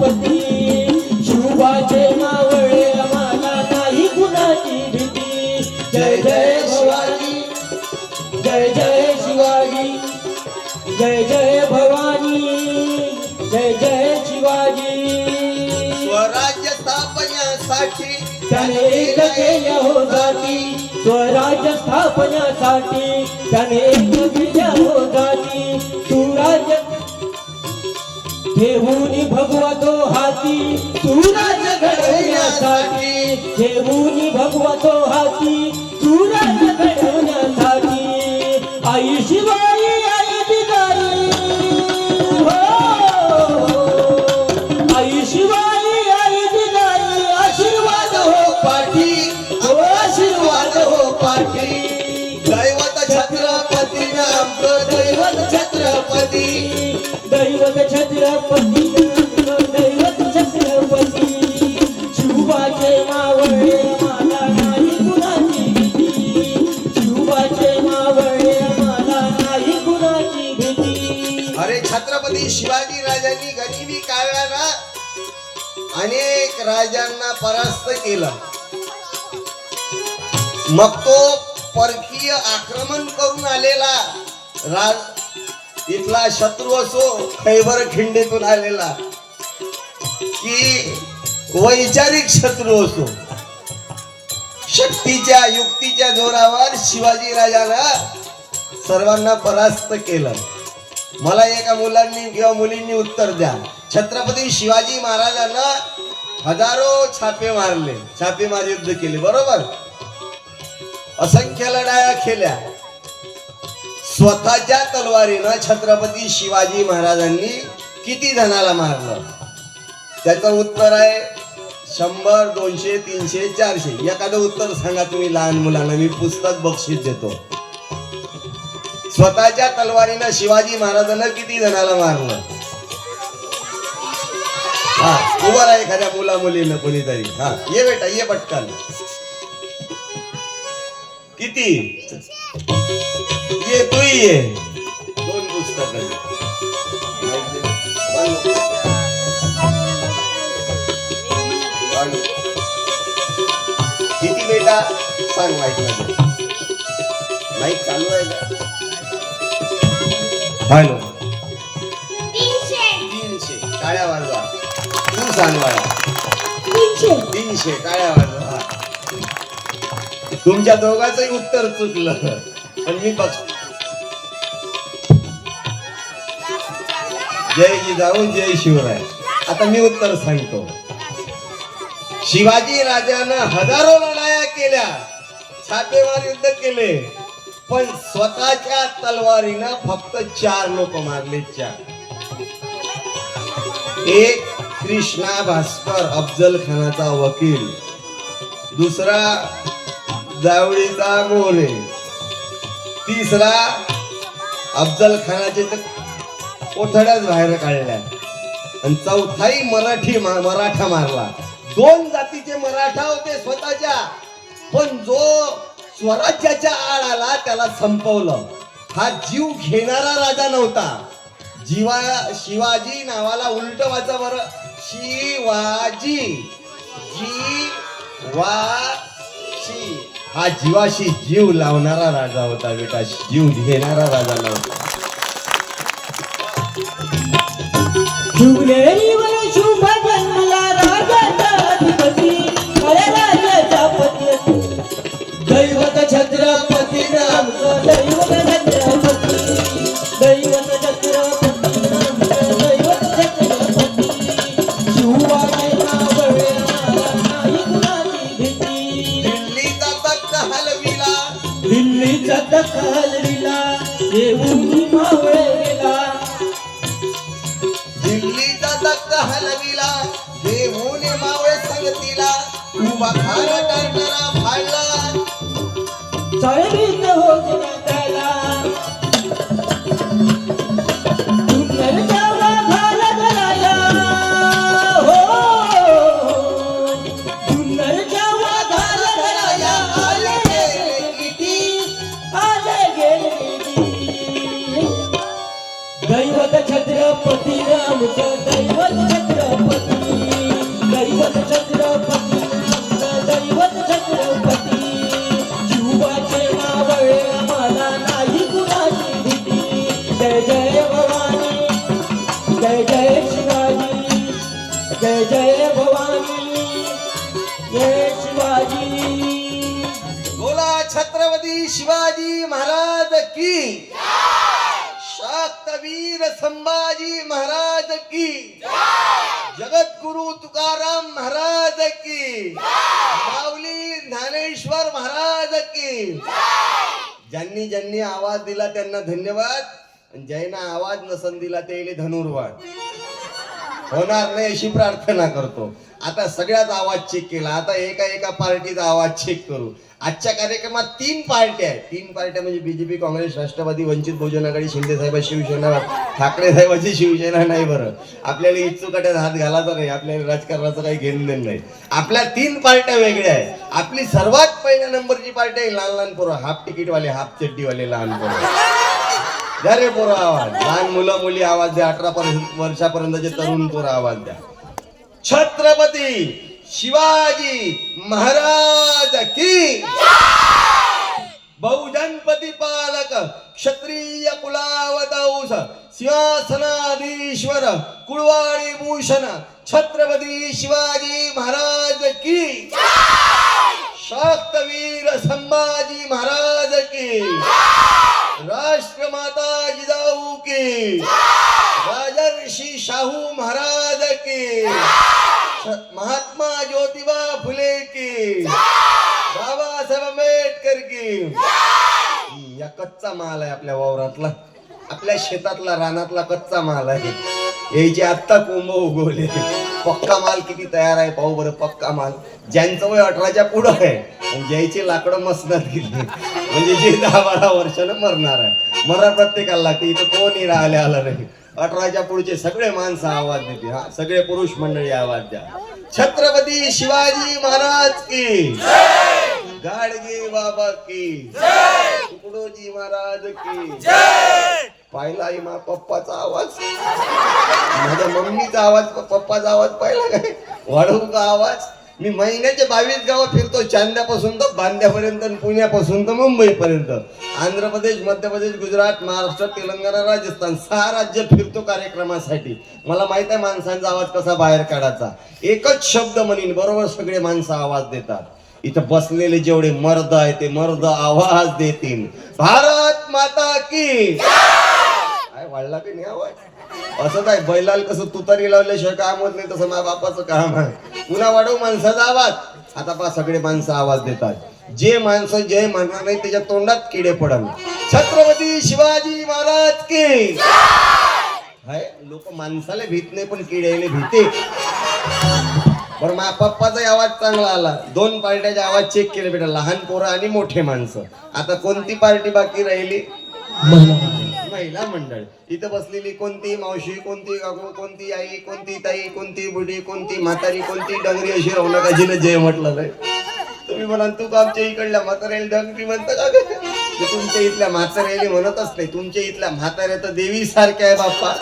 छत्रपती शिवबाचे मावळे आम्हाला नाही कुणाची भीती जय जय भवानी जय जय शिवाजी जय जय भवानी जय जय शिवाजी स्वराज्य स्थापण्यासाठी त्याने एक केल्या हो जाती स्वराज्य स्थापण्यासाठी त्याने एक केल्या हो जाती तू राज्य घेऊन भगवा तो हाती तू राज्य घडवण्यासाठी घेऊन भगवा तो हाती तू राज्य घडवण्यासाठी आई शिवाई आई बिगारी हो आई शिवाई आई बिगारी आशीर्वाद हो पाठी हो आशीर्वाद हो पाठी दैवत छत्रपती आमचं दैवत छत्रपती दैवत छत्रपती दैवत छत्रपती शिवबाचे मावळे आम्हाला नाही कुणाची भीती शिवबाचे मावळे आम्हाला नाही कुणाची भीती अरे छत्रपती शिवाजी राजांनी गनिमी काव्याला अनेक राजांना परास्त केलं मग तो परकीय आक्रमण करून आलेला इथला शत्रू असो खैबर खिंडीतून आलेला की वैचारिक शत्रू असो शक्तीच्या युक्तीच्या जोरावर शिवाजी राजाला सर्वांना परास्त केलं मला एका मुलांनी किंवा मुलींनी उत्तर द्या छत्रपती शिवाजी महाराजांना हजारो छापेमार युद्ध केले बरोबर असंख्य लढाया केल्या स्वतःच्या तलवारीनं छत्रपती शिवाजी महाराजांनी किती जणाला मारलं त्याचं उत्तर आहे 100 200 300 400 एखादं उत्तर सांगा तुम्ही लहान मुलांना मी पुस्तक बक्षीस देतो स्वतःच्या तलवारीनं शिवाजी महाराजांना किती जणाला मारलं हा उभं राहा एखाद्या मुला मुलीनं कोणीतरी हा ये बेटा ये पटकन किती ये तू ये 2 पुस्तक किती बेटा सांग माईक मध्ये माईक चालू आहे का हॅलो 300 टाळ्या वाजवा तू सांग मला 300 टाळ्या वाजवा तुमच्या दोघांचंही उत्तर चुकलं पण मी बघ जय जिजाऊ जय शिवराय आता मी उत्तर सांगतो शिवाजी राजानं हजारो लढाया केल्या छापेमार युद्ध केले पण स्वतःच्या तलवारीनं फक्त 4 लोक मारले 4 एक कृष्णा भास्कर अफजल खानाचा वकील दुसरा जावळीचा मोरे तिसरा अफजल खानाचे कोठड्याच बाहेर काढल्या आणि चौथाही मराठा मारला 2 जातीचे मराठा होते स्वतःच्या पण जो स्वराज्याच्या आड आला त्याला संपवलं हा जीव घेणारा राजा नव्हता शिवाजी नावाला उलट वाचा बरं शिवाजी हा जीवाशी जीव लावणारा राजा होता बेटा जीव घेणारा राजा नव्हता शुभ जन्मला राजाचा अधिपती राजाचा पती दैवत छत्रपती आमचं दैवत छत्रपती दैवत छत्रपती दैवत छत्रपती शिवबाचे मावळे नाही कुणाची भीती दिल्लीचा तख्त हलविला दिल्लीचा तख्त हलविला देऊनी मावळे गेला दिल्लीचा तख्त हलविला देऊन मावळे संगतीला उभा खाना करणारा फाडला चळवीत होत त्याला सुंदरच्या वाघाला धराया हो सुंदरच्या वाघाला धराया आले गेले किती आले गेले किती दैवत छत्रपती रामचं दैवत छत्रपती जय जय भवानी जय शिवाजी बोला छत्रपती शिवाजी महाराज की, शाक्तवीर संभाजी महाराज की, जगद्गुरु तुकाराम महाराज की, माऊली ज्ञानेश्वर महाराज की. ज्यांनी ज्यांनी आवाज दिला त्यांना धन्यवाद. आणि ज्यांना आवाज नसन दिला त्याला धनुर्वाद. होणार नाही अशी प्रार्थना करतो. आता सगळ्याच आवाज चेक केला. आता एका एका पार्टीचा आवाज चेक करू. आजच्या कार्यक्रमात 3 पार्ट्या आहेत. 3 पार्ट्या म्हणजे बीजेपी, काँग्रेस, राष्ट्रवादी, वंचित बहुजन आघाडी, शिंदे साहेब शिवसेना, ठाकरे साहेबांची शिवसेना नाही. बरं, आपल्याला इच्छुकाट्यात हात घालायचा नाही. आपल्याला राजकारणाचं काही घेणं देणं नाही. आपल्या 3 पार्ट्या वेगळ्या आहेत. आपली सर्वात पहिल्या नंबरची पार्टी आहे लहान लहान पोरं, हाफ तिकीटवाले, हाफ चड्डीवाले लहान पोरं. द्या रे पोरं आवाज. लहान मुलं मुली आवाज द्या. 18 वर्षापर्यंतचे तरुण पोरं आवाज द्या. छत्रपती शिवाजी महाराज की, बहुजन प्रतिपालक क्षत्रिय कुलावतंस सिंहासनाधीश्वर कुळवाडी भूषण छत्रपती शिवाजी महाराज की, शाक्तवीर संभाजी महाराज की, राष्ट्रमाता जिजाऊ की, राजर्षी शाहू महाराज की, महात्मा ज्योतिबा फुले की, बाबासाहेब आंबेडकर की. या कच्चा माल आहे आपल्या वावरातला, आपल्या शेतातला, रानातला कच्चा माल आहे. यायचे आत्ता कोंब उगवले. पक्का माल किती तयार आहे पाहू बरं. पक्का माल ज्यांचं वय 18च्या पुढं आहे आणि ज्याचे लाकडं मसनात गेली म्हणजे जे 10-12 वर्षानं मरणार आहे. मरा प्रत्येकाला लागते. इथं कोणी राहिले आलं नाही. 18च्या पुढचे सगळे माणसं आवाज देते. हा, सगळे पुरुष मंडळी आवाज द्या. छत्रपती शिवाजी महाराज की, गाडगे बाबा की, तुकडोजी महाराज की. पाहिला मा पप्पाचा आवाज, माझ्या मम्मीचा आवाज, पप्पाचा आवाज पाहिला काय? वाढवू का आवाज? मी महिन्याचे 22 गावं फिरतो. चांद्यापासून तर बांद्यापर्यंत, पुण्यापासून तर मुंबईपर्यंत. आंध्र प्रदेश, मध्य प्रदेश, गुजरात, महाराष्ट्र, तेलंगणा, राजस्थान 6 राज्य फिरतो कार्यक्रमासाठी. मला माहित आहे माणसांचा आवाज कसा बाहेर काढायचा. एकच शब्द म्हणीन बरोबर सगळे माणसं आवाज देतात. इथं बसलेले जेवढे मर्द आहे ते मर्द आवाज देतील. भारत माता की. काय वाढला की नाही आवाज? असं काय बैलाल कसं तुतारी लावल्याशिवाय काम होत नाही तसं माझ्या बापाचं काम आहे. पुन्हा वाढवू माणसाचा आवाज. आता पहा सगळे माणसं आवाज देतात. जे माणसं जय म्हणणार नाही त्याच्या तोंडात किडे पडल. छत्रपती शिवाजी महाराज की. हाय, लोक माणसाला भीत नाही पण किड्याला भीते. बरं, माझ्या पप्पाचा आवाज चांगला आला. 2 पार्ट्याचे आवाज चेक केले बेटा, लहान पोरं आणि मोठे माणसं. आता कोणती पार्टी बाकी राहिली? महिला मंडळ. इथं बसलेली कोणती मावशी, कोणती काकू, कोणती आई, कोणती ताई, कोणती बुढी, कोणती म्हातारी, कोणती डंगरी अशी राहू नका जिने जय म्हटलं नाही. तुम्ही म्हणाल तू का आमच्या इकडल्या म्हाताऱ्याला डंगरी म्हणता का? तुमच्या इथल्या म्हाताऱ्याला म्हणतच नाही. तुमच्या इथल्या म्हाताऱ्या तर देवी सारख्या आहे बाप्पा.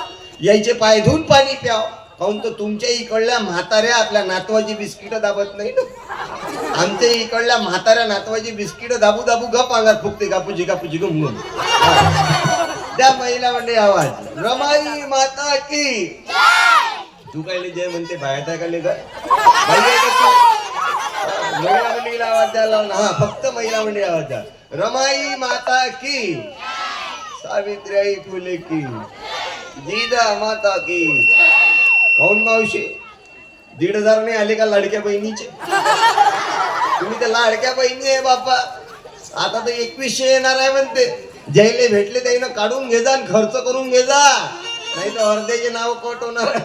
यायचे पाय धुवून पाणी प्याव. काहून तर तुमच्या इकडल्या म्हाताऱ्या आपल्या नातवाची बिस्किट दाबत नाही ना. आमच्या इकडल्या म्हाताऱ्या नातवाची बिस्किट दाबू दाबू गप अंगात फुकते. गापूजी गापूजी गुमगुम. त्या महिला म्हणजे आवाज. रमाई माता की. तू काय जय म्हणते बाहेर का ले महिला मंडळीला आवाज द्यायला लावला. हा, फक्त महिला मंडळी आवाज द्या. रमाई माता की, सावित्रीबाई फुले की, जिजा माता की. काहून मावशी 1,500 नाही आले का लाडक्या बहिणीचे? तुम्ही तर लाडक्या बहिणी आहे बापा. आता तर 2100 येणार आहे म्हणते. ज्याले भेटले त्यानं काढून घे जा, खर्च करून घे जा, नाही तर अर्ध्याचे नाव कट होणार आहे.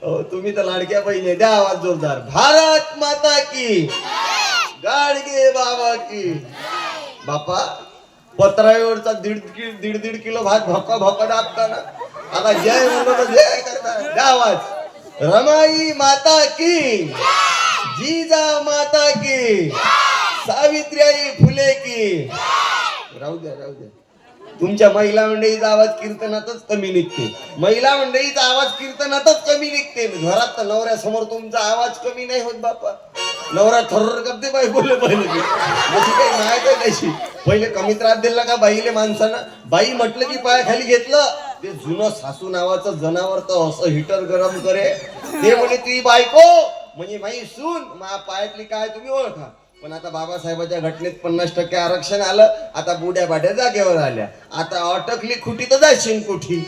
हो, तुम्ही तर लाडक्या बहिणी. द्या आवाज जोरदार. भारत माता की. गाडगे बाबा की. बापा पत्रावरचा 1.5 किलो भात भोका भोका दाबताना आता जय म्हणून जय करता. द्या आवाज. रमाई माता की, जिजा माता की, सावित्रीबाई फुले की. राहू द्या राहू द्या. तुमच्या महिला मंडळीचा आवाज कीर्तनातच कमी निघते. महिला मंडळीचा आवाज कीर्तनातच कमी निघते. घरात तर नवऱ्यासमोर तुमचा आवाज कमी नाही होत बापा. नवरा थर्र करते बाई बोलले पहिले म्हणजे काही माहित आहे त्याची. पहिले कमी त्रास दिला का बाईले माणसानं. बाई म्हटलं की पायाखाली घेतलं ते जुनं सासू नावाचं जनावर तर असं हिटर गरम करे. ते म्हणे ती बायको म्हणजे माई सून मा पायातली काय तुम्ही ओळखा. पण आता बाबासाहेबाच्या घटनेत 50% आरक्षण आलं. आता बुड्या बाड्या जागेवर आल्या. आता अटकली खुटी तर जाशील कुठी.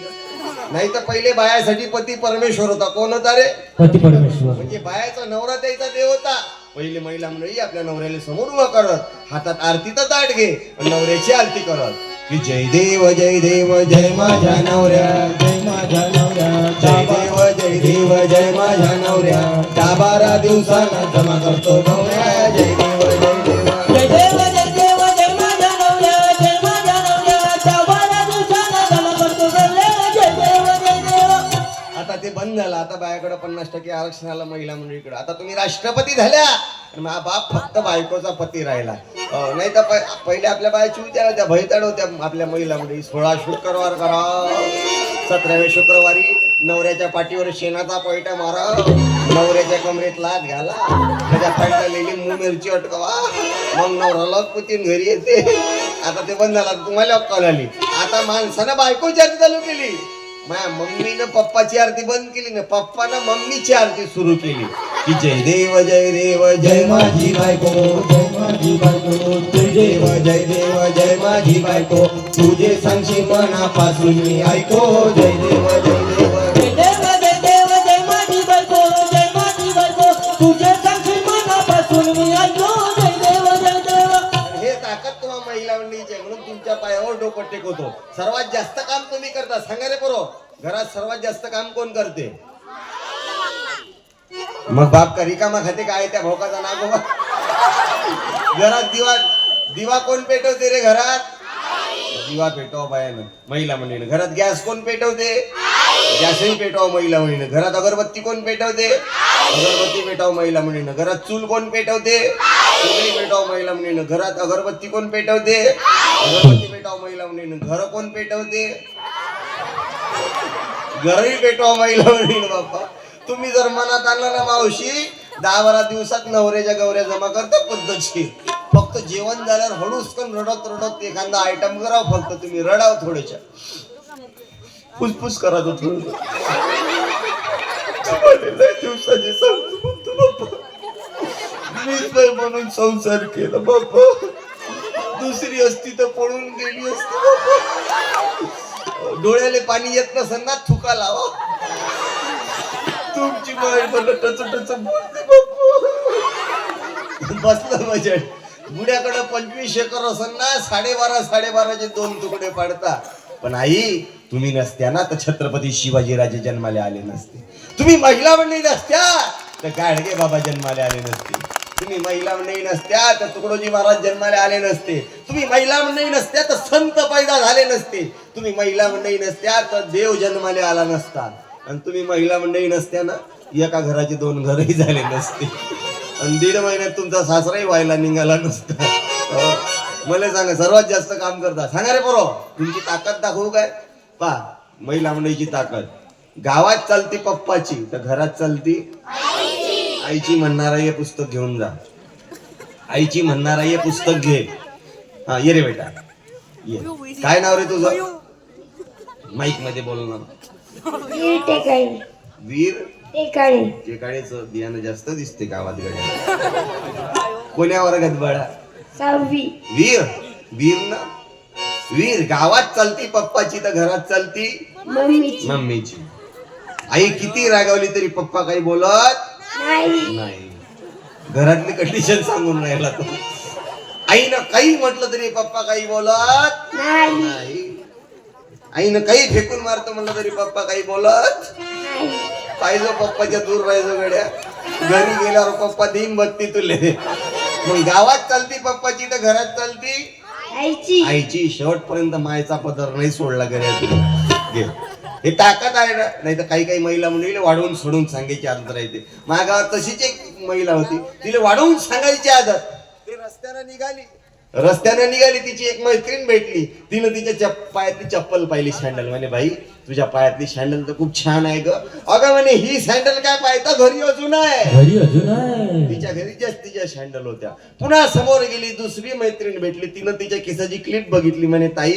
नाही तर पहिले बायासाठी पती परमेश्वर होता. कोण होता रे? पती परमेश्वर. म्हणजे बायाचा नवरा त्याचा देव होता. पहिले महिला मंडळी आपल्या नवऱ्याला समोर उभं करत हातात आरती तर ताट घे आणि नवऱ्याची आरती करत की जय देव जय माझ्या नवऱ्या, जय माझ्या नवऱ्या, जय देव जय माझ्या नवऱ्या. 10-12 दिवसांना जमा करतो नवऱ्या. जय देव जय देव जय देव जय माझ्या नवऱ्या, जय माझ्या नवऱ्या. 10-12 दिवसांना जमा करतो गवऱ्या. जय देव जय देव. आता ते बंद झालं. आता बायाकडे 50% आरक्षण आलं महिला मंडळीकडे. आता तुम्ही राष्ट्रपती झाल्या आणि माझा बाप फक्त बायकोचा पती राहिला. नाही तर पहिले आपल्या बायाची विचार होत्या भैताड होत्या आपल्या महिला मंडळी. 16 शुक्रवार करा, 17व्या शुक्रवारी नवऱ्याच्या पाठीवर शेणाचा पैटा मारा, नवऱ्याच्या कमरेत लाच घाला, त्याच्या पैटा लिहिली मूग मिरची अटकवा, मग नवरा पुतीन घरी येते. आता ते बंद झालं. तुम्हाला अक्कल आली. आता माणसानं बायकोची आरती चालू केली. माझ्या मम्मीनं पप्पाची आरती बंद केली ना, पप्पानं मम्मीची आरती सुरू केली की जय देव जय माझी बायको, जय माझी बायको, जय माझी बायको. तुझे सांगशी मनापासून मी ऐको. जय देव जय देव जय देव जय माझी बायको, जय माझी बायको. तुझे सांगशील मनापासून मी ऐकलो. जय देव जय देव. हे ताकद तुम्हा महिला मंडळीची आहे. म्हणून तुमच्या पायावर डोकं टेकवतो. सर्वात जास्त काम तुम्ही करता. सांगा रे बरो, घरात सर्वात जास्त काम कोण करते? मग बाप का रिकामा खाते काय त्या भोकाचा नागोबा. घरात दिवा कोण पेटवते रे? घरात दिवा पेटवा बायानं महिला मंडळीनं. घरात गॅस कोण पेटवते? गॅसही पेटवा महिला मंडळीनं. घरात अगरबत्ती कोण पेटवते? अगरबत्ती पेटवा महिला मंडळीनं. घरात चूल कोण पेटवते? चूलही पेटवा महिला मंडळीनं. घरात अगरबत्ती कोण पेटवते? अगरबत्ती पेटवा महिला मंडळीनं. घर कोण पेटवते? घरही पेटवा महिला मंडळीनं. बाप्पा तुम्ही जर मनात आणलं ना मावशी, 10-12 दिवसात नवऱ्याच्या गवऱ्या जमा करता पद्धतशीर. फक्त जेवण झाल्यावर हळूसकन रडत एखादा आयटम करावं. फक्त तुम्ही रडाव थोड्याच्या, फुसफुस करा तो थोडं. दिवसाची सांगतो मीच म्हणून संसार केला बाप्पा. दुसरी असती तर पळून गेली असती बाप्पा. डोळ्याले पाणी येत नसेल ना, थुका लावा. तुमची बाई मला टच बोलते बाप्पा. बसलं मजा. बुड्याकडे 25 एकर असेल ना, 12.5 2 तुकडे पाडता. पण आई तुम्ही नसत्या ना तर छत्रपती शिवाजीराजे जन्माले आले नसते. तुम्ही महिला मंडळी नसत्या तर गाडगे बाबा जन्माले आले नसते. तुम्ही महिला मंडळी नसत्या तर तुकडोजी महाराज जन्माले आले नसते. तुम्ही महिला मंडळी नसत्या तर संत पैदा झाले नसते. तुम्ही महिला मंडळी नसत्या तर देव जन्माले आला नसता. आणि तुम्ही महिला मंडळी नसत्या ना, एका घराचे 2 घरही झाले नसते. आणि 1.5 महिन्यात तुमचा सासराही व्हायला निघाला नसता. मला सांगा सर्वात जास्त काम करता. सांगा रे बरो, तुमची ताकद दाखवू काय? पा महिला मंडळीची ताकद. गावात चालती पप्पाची तर घरात चालती आईची. म्हणणारा ये पुस्तक घेऊन जा. आईची म्हणणारा ये पुस्तक घे. हा ये रे बेटा ये. काय नाव रे तुझं? माईक मध्ये बोल ना. वीर टेकाळेचं बियाणं जास्त दिसते गावात गड्या. कोण्या वर्गात बाळा? 6वी. वीर ना. वीर गावात चालती पप्पाची तर घरात चालती मम्मीची. आई किती रागावली तरी पप्पा काही बोलत नाही. घरातली कंडिशन सांगून राहिला तो. आईनं काही म्हटलं तरी पप्पा काही बोलत नाही. आईनं काही फेकून मारतो म्हणलं तरी पप्पा काही बोलत पाहिजे. पप्पाच्या दूर राहायचो गड्या. घरी गेल्यावर पप्पा देईन बत्ती तुले. मग गावात चालती पप्पाची तर घरात चालती आईची. शेवटपर्यंत मायचा पदर नाही सोडला गड्या. हे ताकद आहे ना. नाही तर काही महिला मंडळीला वाढवून सोडून सांगायची आदत राहते. माझ्या गावात तशीच एक महिला होती, तिला वाढवून सांगायची आदत. ती रस्त्याने निघाली तिची एक मैत्रीण भेटली. तिनं तिच्या पायातली चप्पल पाहिली, सँडल. म्हणे बाई तुझ्या पायातली सँडल तर खूप छान आहे ग. अगं म्हणे ही सँडल काय पाहता घरी अजून आहे. तिच्या घरी जास्तीच्या सँडल होत्या. पुन्हा समोर गेली, दुसरी मैत्रीण भेटली. तिनं तिच्या केसाची क्लिप बघितली. म्हणे ताई